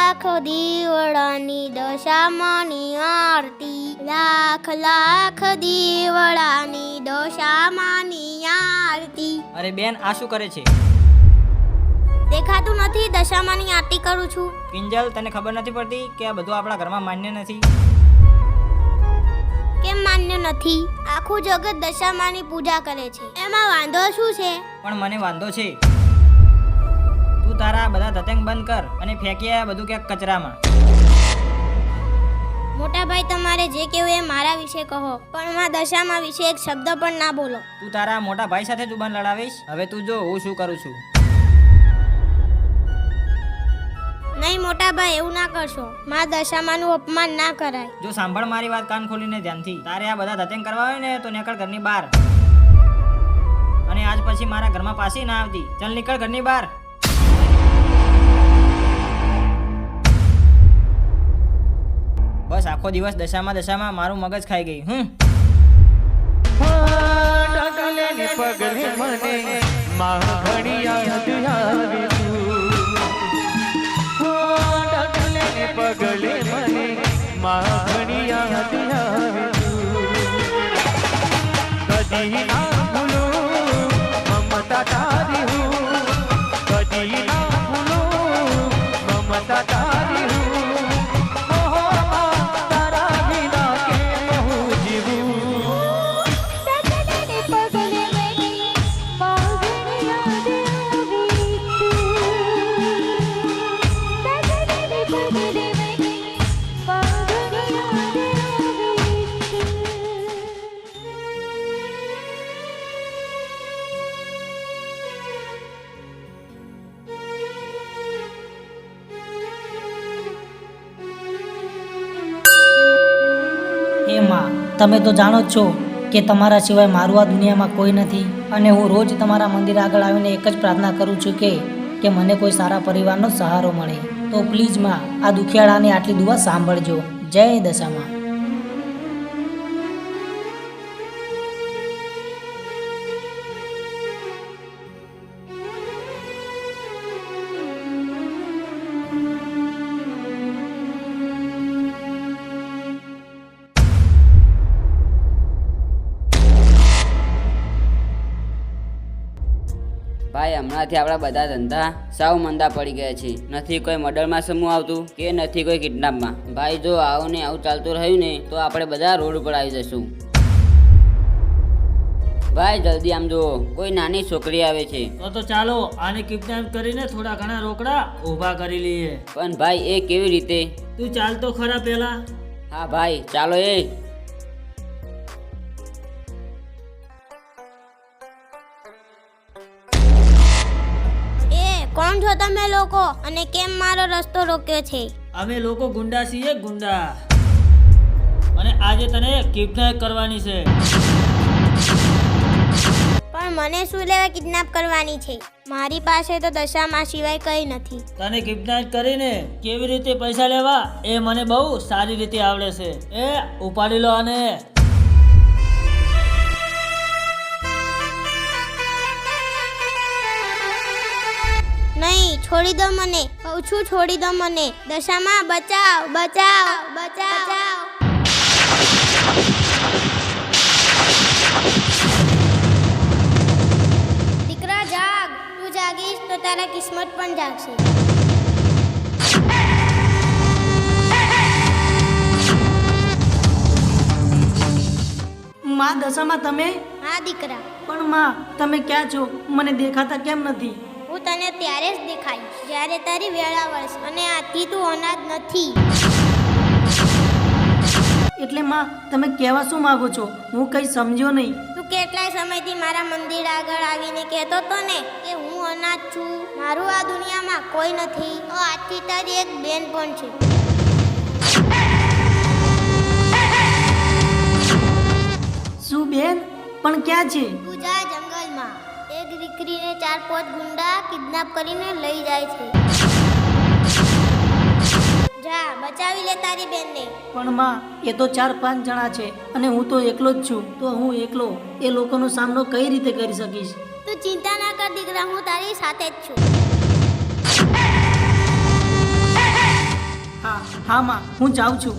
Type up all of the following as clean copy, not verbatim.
લાખ દીવડાની દશામાની આરતી, લાખ લાખ દીવડાની દશામાની આરતી. અરે બેન, આ શું કરે છે? દેખાતું નથી, દશામાની આરતી કરું છું. કિંજલ, તને ખબર નથી પડતી કે આ બધું આપણા ઘરમાં માન્ય નથી? કેમ માન્ય નથી? આખું જગત દશામાની પૂજા કરે છે, એમાં વાંધો શું છે? પણ મને વાંધો છે. તું તારા બધા ધતંગ બંધ કર અને ફેંકી આ બધું ક્યાંક કચરામાં. મોટા ભાઈ, તમારે જે કહેવું એ મારા વિશે કહો, પણ માં દશામાં વિશે એક શબ્દ પણ ના બોલો. તું તારા મોટા ભાઈ સાથે જુબાન લડાવીશ? હવે તું જો હું શું કરું છું. નહીં મોટા ભાઈ, એવું ના કરશો. માં દશામાનું અપમાન ના કરાય. જો સાંભળ મારી વાત કાન ખોલીને ધ્યાનથી. તારે આ બધા ધતંગ કરવા હોય ને તો નીકળ ઘરની બહાર, અને આજ પછી મારા ઘરમાં પાછી ના આવતી. ચાલ નીકળ ઘરની બહાર. બસ આખો દિવસ દશામાં મારું મગજ ખાઈ ગઈ. કદી ના ભૂલું મમતા તારી હું, કદી ના ભૂલું મમતા તારી હું, તારા વિના કેમ હું જીવું. એ માં, તમે તો જાણો જ છો કે તમારા સિવાય મારું આ દુનિયામાં કોઈ નથી, અને હું રોજ તમારા મંદિર આગળ આવીને એક જ પ્રાર્થના કરું છું કે મને કોઈ સારા પરિવારનો સહારો મળે. તો પ્લીઝ માં, આ દુખિયાળાની આટલી દુઆ સાંભળજો. જય દશામાં. ભાઈ, હમણાંથી આપણા બધા ધંધા સાવ મંદા પડી ગયા છે. નથી કોઈ મર્ડરમાં સમૂહ આવતું કે નથી કોઈ કિડનેપમાં. ભાઈ, જો આવું ને આવું ચાલતું રહ્યું ને તો આપણે બધા રોડ ઉપર આવી જશું. ભાઈ, જલ્દી આમ જુઓ, કોઈ નાની છોકરી આવે છે. તો ચાલો આને કિડનેપ કરીને થોડા ઘણા રોકડા ઊભા કરી લઈએ. પણ ભાઈ, એ કેવી રીતે? તું ચાલ તો ખરા પેલા. હા ભાઈ, ચાલો. કોણ છો તમે લોકો, અને કેમ મારો રસ્તો રોક્યો છે? અમે લોકો ગુંડા છીએ, ગુંડા, અને આજે તને કિડનેપ કરવાની છે. પણ મને શું લેવા કિડનેપ કરવાની છે? મારી પાસે તો દશામાં સિવાય કંઈ નથી. તને કિડનેપ કરીને કેવી રીતે પૈસા લેવા એ મને બહુ સારી રીતે આવડે છે. એ ઉપાડી લો આને. નહીં, છોડી દો મને, કહું છું છોડી દો મને. દશામાં બચાવ, બચાવ, બચાવ. દીકરા જાગ, તું જાગીશ તો તારા કિસ્મત પણ જાગશે. માં, દશામાં તમે? હા દીકરા. પણ માં, તમે ક્યાં છો? મને દેખાતા કેમ નથી? હું તને ત્યારે જ દેખાઈશ જ્યારે તારી વેળા વળશે, અને આથી તું અનાજ નથી. એટલે માં, તમે કહેવા શું માંગો છો? હું કંઈ સમજ્યો નહીં. તું કેટલાય સમયથી મારા મંદિર આગળ આવીને કહેતો તો ને કે હું અનાથ છું, મારું આ દુનિયામાં કોઈ નથી. તો આજથી તારી એક બેન પણ છે. શું બેન? પણ ક્યાં છે? તું જા જંગલમાં. એક દીકરીને 4-5 ગુંડા કિડનેપ કરીને લઈ જાય છે. જા, બચાવી લે તારી બેનને. પણ માં, એ તો 4-5 જણા છે અને હું તો એકલો જ છું. તો હું એકલો એ લોકોનો સામનો કઈ રીતે કરી શકીશ? તું ચિંતા ના કર દીકરા, હું તારી સાથે જ છું. હા માં, હું જાઉં છું.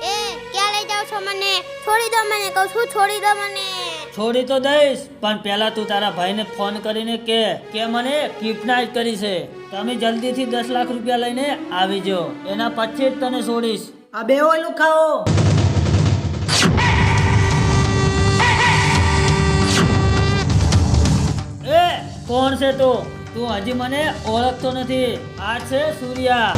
એ ક્યાં લઈ જાવ છો મને? છોડી દો મને, કહું છું છોડી દો મને. છોડી તો દઈશ, પણ પહેલા તું તારા ભાઈને ફોન કરીને કે મને કિડનેપ કરી છે. તમે જલ્દીથી 10 લાખ રૂપિયા લઈને આવી જાઓ, એના પછી જ તને છોડીશ. આ બે હોય લુખાઓ. એ કોણ છે તું હજી મને ઓળખતો નથી. આ છે સૂર્યા.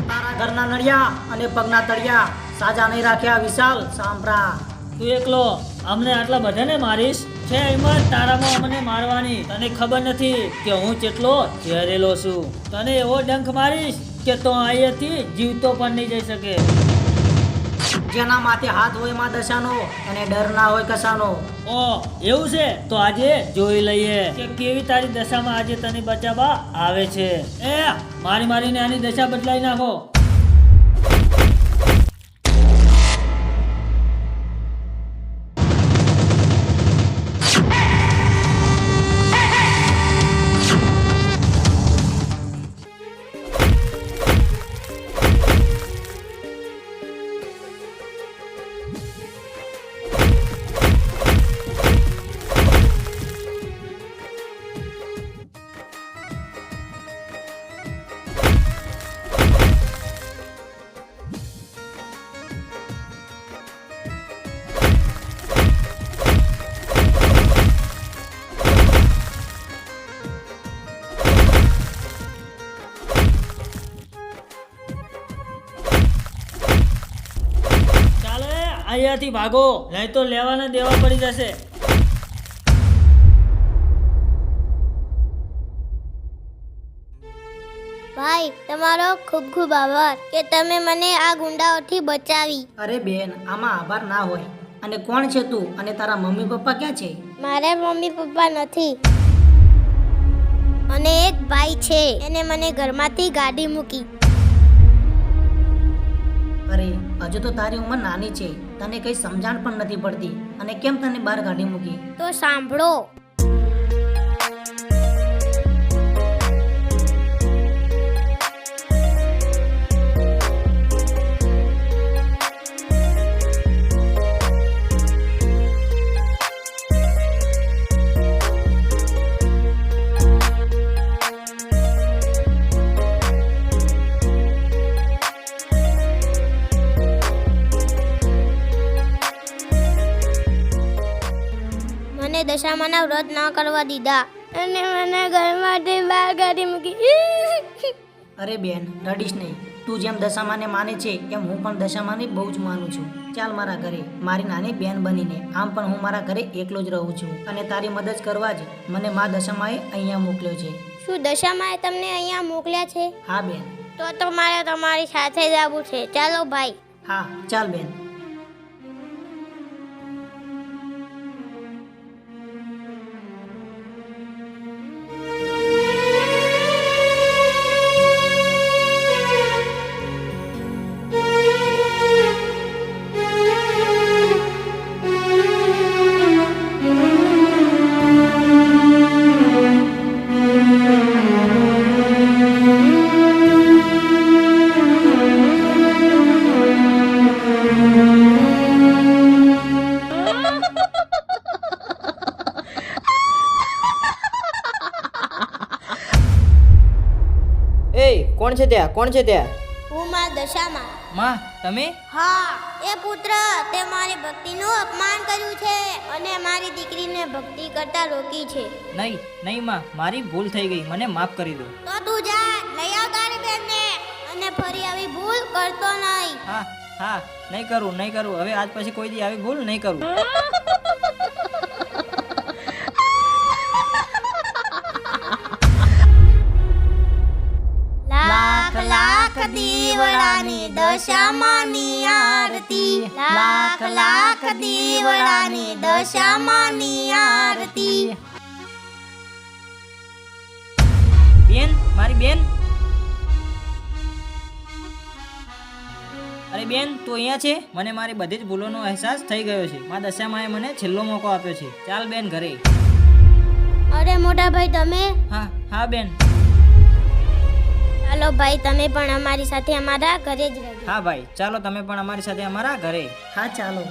તારા ઘરના નળિયા અને પગના તળિયા સાજા નહીં રાખ્યા વિશાલ સાંભળા. તું એકલો અમને આટલા બધાને મારીશ? છે હિંમત તારામાં અમને મારવાની? તને ખબર નથી કે હું કેટલો ઝેરેલો છું. તને એવો ડંખ મારીશ કે તો અહીંયાથી જીવતો પણ નહીં જઈ શકે. જેના માથે હાથ હોય માં દશાનો અને ડર ના હોય કશાનો. ઓ એવું છે તો આજે જોઈ લઈએ કે કેવી તારી દશામાં આજે તને બચાવવા આવે છે. એ મારીને આની દશા બદલાઈ નાખો. અહીંયાથી ભાગો, નહીં તો લેવાના દેવા પડી જશે. ભાઈ તમારો ખૂબ ખૂબ આભાર કે તમે મને આ ગુંડાઓથી બચાવી. અરે બેન, આમાં આભાર ના હોય. અને કોણ છે તું અને તારા મમ્મી પપ્પા ક્યાં છે? મારે મમ્મી પપ્પા નથી અને એક ભાઈ છે, એને મને ઘરમાંથી ગાડી મૂકી. અરે હજુ તો તારી ઉંમર નાની છે, તને કઈ સમજણ પણ નથી પડતી અને કેમ તને બહાર ગાડી મૂકી? તો સાંભળો. મને દશામાના વ્રત ન કરવા દીધા અને મને ઘરમાંથી બહાર કાઢી મૂકી. અરે બેન, રડીશ નહીં. તું જેમ દશામાને માને છે એમ હું પણ દશામાને બહુ જ માનું છું. ચાલ મારા ઘરે મારી નાની બેન બનીને. આમ પણ હું મારા ઘરે એકલો જ રહું છું અને તારી મદદ કરવા જ મને મા દશામાએ અહીંયા મોકલ્યો છે. શું દશામાએ તમને અહીંયા મોકલ્યા છે? હા બેન. તો મારે તમારી સાથે જ આવવું છે. ચાલો ભાઈ. હા ચાલ બેન. કોણ છે ત્યાં? કોણ છે ત્યાં? હું માં દશામાં. માં તમે? હા, એ પુત્ર તે મારી ભક્તિનું અપમાન કર્યું છે અને મારી દીકરીને ભક્તિ કરતા રોકી છે. નહીં માં, મારી ભૂલ થઈ ગઈ, મને માફ કરી દો. તો તું જા, લઈ આવ તારી બેનને અને ફરી આવી ભૂલ કરતો નહીં. હા નહીં કરું. હવે આજ પછી કોઈ દી આવી ભૂલ નહીં કરું. લાખ લાખ દીવડાની દશામાની આરતી, લાખ લાખ દીવડાની દશામાની આરતી. બેન, મારી બેન. અરે બેન તું અહીંયા છે? મને મારી બધી જ ભૂલોનો અહેસાસ થઈ ગયો છે. માં દશામાએ મને છેલ્લો મોકો આપ્યો છે. ચાલ બેન ઘરે. અરે મોટા ભાઈ તમે? હા હા બેન. ચાલો ભાઈ તમે પણ અમારી સાથે અમારા ઘરે જ રહેજો. હા ભાઈ ચાલો તમે પણ અમારી સાથે અમારા ઘરે. હા ચાલો.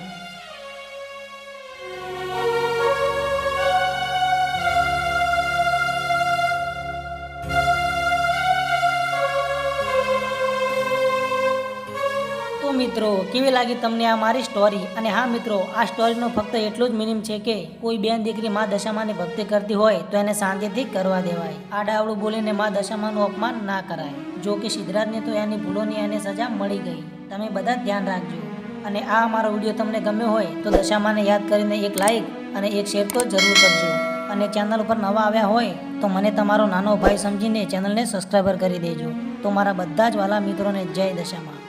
તો મિત્રો કેવી લાગી તમને આ મારી સ્ટોરી? અને હા મિત્રો, આ સ્ટોરીનો ફક્ત એટલું જ મિનિંગ છે કે કોઈ બેન દીકરી માં દશામાની ભક્તિ કરતી હોય તો એને શાંતિથી કરવા દેવાય. આડાવડું બોલીને માં દશામાનું અપમાન ના કરાય. જો કે સિદ્ધરાજને તો એની ભૂલોની એને સજા મળી ગઈ. તમે બધા ધ્યાન રાખજો. અને આ અમારો વિડીયો તમને ગમ્યો હોય તો દશામાને યાદ કરીને એક લાઈક અને એક શેર તો જરૂર કરજો. અને ચેનલ ઉપર નવા આવ્યા હોય તો મને તમારો નાનો ભાઈ સમજીને ચેનલને સબસ્ક્રાઈબર કરી દેજો. તો મારા બધા જ વાલા મિત્રોને જય દશામાં.